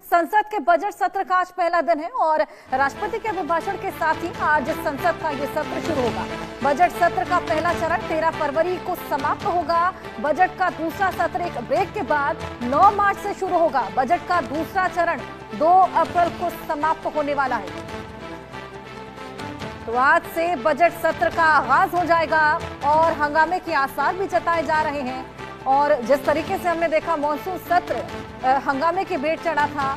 संसद के बजट सत्र का आज पहला दिन है और राष्ट्रपति के अभिभाषण के साथ ही आज संसद का ये सत्र शुरू होगा। बजट सत्र का पहला चरण 13 फरवरी को समाप्त होगा। बजट का दूसरा सत्र एक ब्रेक के बाद 9 मार्च से शुरू होगा। बजट का दूसरा चरण 2 अप्रैल को समाप्त होने वाला है। तो आज से बजट सत्र का आगाज हो जाएगा और हंगामे के आसार भी जताए जा रहे हैं। और जिस तरीके से हमने देखा मॉनसून सत्र हंगामे के भेंट चढ़ा था,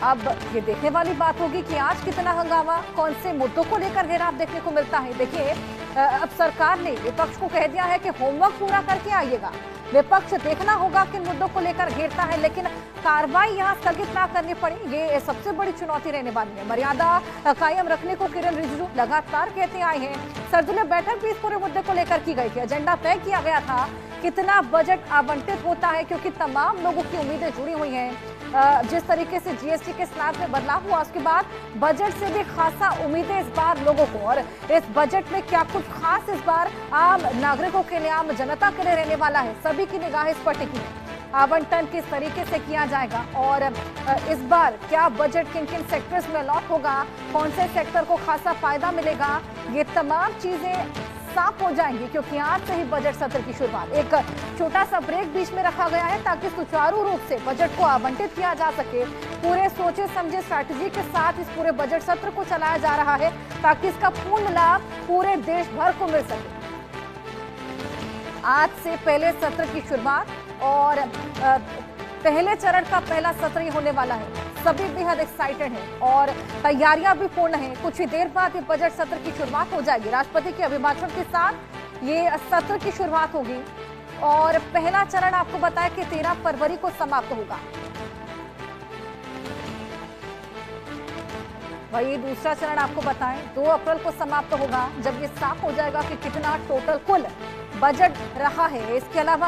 अब ये देखने वाली बात होगी कि आज कितना हंगामा, कौन से मुद्दों को लेकर घेराव देखने को मिलता है। देखिए, अब सरकार ने विपक्ष को कह दिया है कि होमवर्क पूरा करके आइएगा। विपक्ष देखना होगा किन मुद्दों को लेकर घेरता है, लेकिन कार्रवाई यहां स्थगित ना करनी पड़ी, ये सबसे बड़ी चुनौती रहने वाली है। मर्यादा कायम रखने को किरण रिजिजू लगातार कहते आए हैं। सर्वदलीय बैठक भी इस पूरे मुद्दे को लेकर की गई थी। एजेंडा तय किया गया था कितना बजट आवंटित होता है, क्योंकि तमाम लोगों की उम्मीदें जुड़ी हुई हैं। जिस तरीके से जीएसटी के स्लैब में बदलाव हुआ, उसके बाद बजट से भी खासा उम्मीदें इस बार लोगों को। और इस बजट में क्या कुछ खास इस बार आम नागरिकों के लिए, आम जनता के लिए रहने वाला है, सभी की निगाहें इस पर टिकी है। आवंटन किस तरीके से किया जाएगा और इस बार क्या बजट किन किन सेक्टर्स में अलॉट होगा, कौन से सेक्टर को खासा फायदा मिलेगा, ये तमाम चीजें साफ हो जाएंगी, क्योंकि आज से ही बजट सत्र की शुरुआत। एक छोटा सा ब्रेक बीच में रखा गया है ताकि सुचारू रूप से बजट को आवंटित किया जा सके। पूरे सोचे समझे स्ट्रैटेजी के साथ इस पूरे बजट सत्र को चलाया जा रहा है ताकि इसका पूर्ण लाभ पूरे देश भर को मिल सके। आज से पहले सत्र की शुरुआत और पहले चरण का पहला सत्र ही होने वाला है। सभी बेहद एक्साइटेड हैं और तैयारियां भी पूर्ण हैं। कुछ ही देर बाद ये बजट सत्र की शुरुआत हो जाएगी। राष्ट्रपति के अभिभाषण के साथ ये सत्र की शुरुआत होगी और पहला चरण आपको बताया कि 13 फरवरी को समाप्त होगा। वही दूसरा चरण आपको बताएं 2 अप्रैल को समाप्त होगा, जब ये साफ हो जाएगा कि कितना टोटल कुल बजट रहा है। इसके अलावा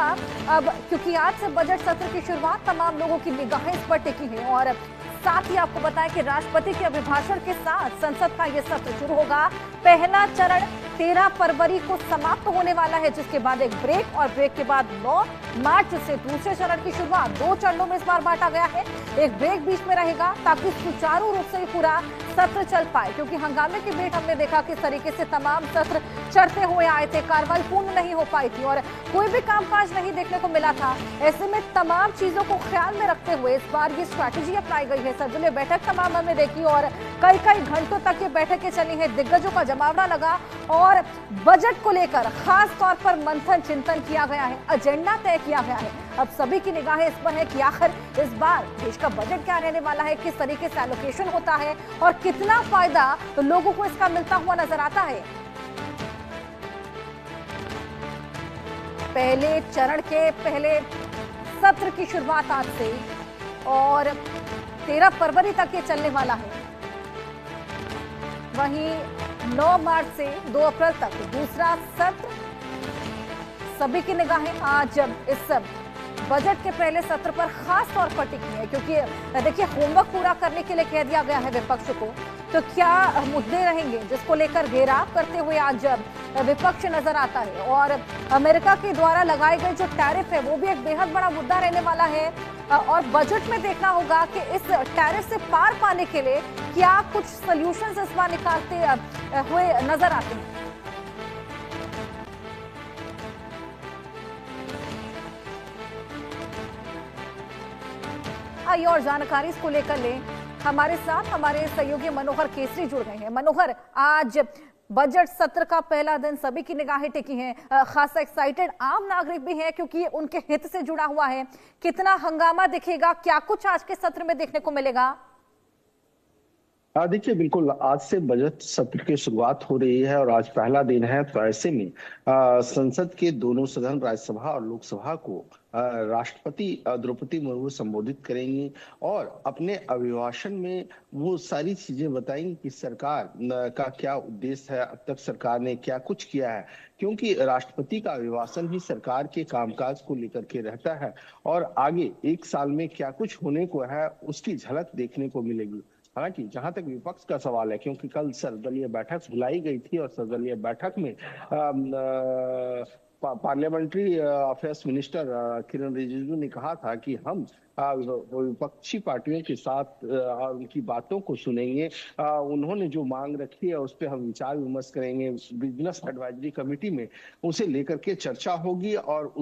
अब क्योंकि आज से बजट सत्र की शुरुआत, तमाम लोगों की निगाहें इस पर टिकी हैं और साथ ही आपको बताएं कि राष्ट्रपति के अभिभाषण के साथ संसद का यह सत्र शुरू होगा। पहला चरण 13 फरवरी को समाप्त होने वाला है, जिसके बाद एक ब्रेक और ब्रेक के बाद 9 मार्च से दूसरे चरण की शुरुआत। 2 चरणों में इस बार बांटा गया है। एक ब्रेक बीच में रहेगा ताकि सुचारू रूप से पूरा सत्र चल पाए, क्योंकि हंगामे के बीच हमने देखा किस तरीके से तमाम सत्र चढ़ते हुए आए थे, कार्रवाई पूर्ण नहीं हो पाई थी और कोई भी कामकाज नहीं देखने को मिला था। ऐसे में तमाम चीजों को ख्याल में रखते हुए इस बार ये स्ट्रैटेजी अपनाई गई है। सर्वदलीय बैठक तमाम हमने देखी और कई घंटों तक ये बैठकें चली हैं। दिग्गजों का जमावड़ा लगा और बजट को लेकर खास तौर पर मंथन चिंतन किया गया है, एजेंडा तय किया गया है। अब सभी की निगाहें इस पर है कि आखिर इस बार देश का बजट क्या रहने वाला है, किस तरीके से एलोकेशन होता है और कितना फायदा तो लोगों को इसका मिलता हुआ नजर आता है। पहले चरण के पहले सत्र की शुरुआत आज से और 13 फरवरी तक ये चलने वाला है। वहीं 9 मार्च से 2 अप्रैल तक दूसरा सत्र। सभी की निगाहें आज इस बजट के पहले सत्र पर खास तौर पर टिकी है, क्योंकि देखिए होमवर्क पूरा करने के लिए कह दिया गया है विपक्ष को। तो क्या मुद्दे रहेंगे जिसको लेकर घेराव करते हुए आज विपक्ष नजर आता है। और अमेरिका के द्वारा लगाए गए जो टैरिफ है वो भी एक बेहद बड़ा मुद्दा रहने वाला है और बजट में देखना होगा कि इस टैरिफ से पार पाने के लिए क्या कुछ सॉल्यूशंस इस बार निकालते हुए नजर आते हैं। आइए और जानकारी इसको लेकर लें। हमारे साथ हमारे सहयोगी मनोहर केसरी जुड़ गए हैं। मनोहर, आज बजट सत्र का पहला दिन, सभी की निगाहें टिकी हैं, खासा एक्साइटेड आम नागरिक भी हैं क्योंकि उनके हित से जुड़ा हुआ है। कितना हंगामा दिखेगा, क्या कुछ आज के सत्र में देखने को मिलेगा? देखिए, बिल्कुल आज से बजट सत्र की शुरुआत हो रही है और आज पहला दिन है। तो ऐसे में संसद के दोनों सदन, राज्यसभा और लोकसभा को राष्ट्रपति द्रौपदी मुर्मू संबोधित करेंगी और अपने अभिभाषण में वो सारी चीजें बताएंगी कि सरकार का क्या उद्देश्य है, अब तक सरकार ने क्या कुछ किया है, क्योंकि राष्ट्रपति का अभिभाषण ही सरकार के कामकाज को लेकर के रहता है और आगे 1 साल में क्या कुछ होने को है उसकी झलक देखने को मिलेगी। हालांकि जहां तक विपक्ष का सवाल है, क्योंकि कल सर्वदलीय बैठक बुलाई गई थी और सर्वदलीय बैठक में पार्लियामेंट्री अफेयर्स मिनिस्टर किरण रिजिजू ने कहा था कि हम विपक्षी पार्टियों के साथ उनकी बातों को सुनेंगे। उन्होंने जो मांग रखी है उस पर हम विचार विमर्श करेंगे। बिजनेस एडवाइजरी कमेटी में उसे लेकर के चर्चा होगी और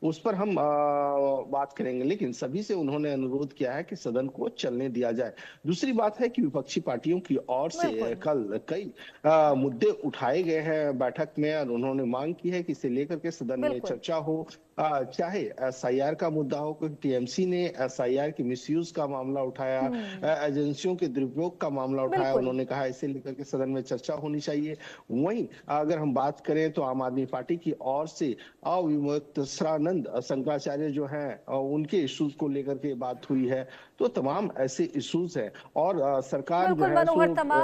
उस पर हम बात करेंगे। लेकिन सभी से उन्होंने अनुरोध किया है कि सदन को चलने दिया जाए। दूसरी बात है कि विपक्षी पार्टियों की ओर से बिल्कुल। कल कई मुद्दे उठाए गए हैं बैठक में और उन्होंने मांग की है कि इसे लेकर के सदन में बिल्कुल। चर्चा हो। चाहे एसआईआर का मुद्दा हो, क्योंकि टीएमसी ने एसआईआर के मिसयूज का मामला उठाया, एजेंसियों के दुरुपयोग का मामला उठाया। बिल्कुल। उन्होंने कहा इसे लेकर के सदन में चर्चा होनी चाहिए। वहीं अगर हम बात करें तो आम आदमी पार्टी की ओर से अविमुक्तसरानंद शंकराचार्य जो हैं उनके इश्यूज को लेकर के बात हुई है। तो तमाम ऐसे इश्यूज हैं और सरकार जो बिल्कुल है मनोहर, सो तमाम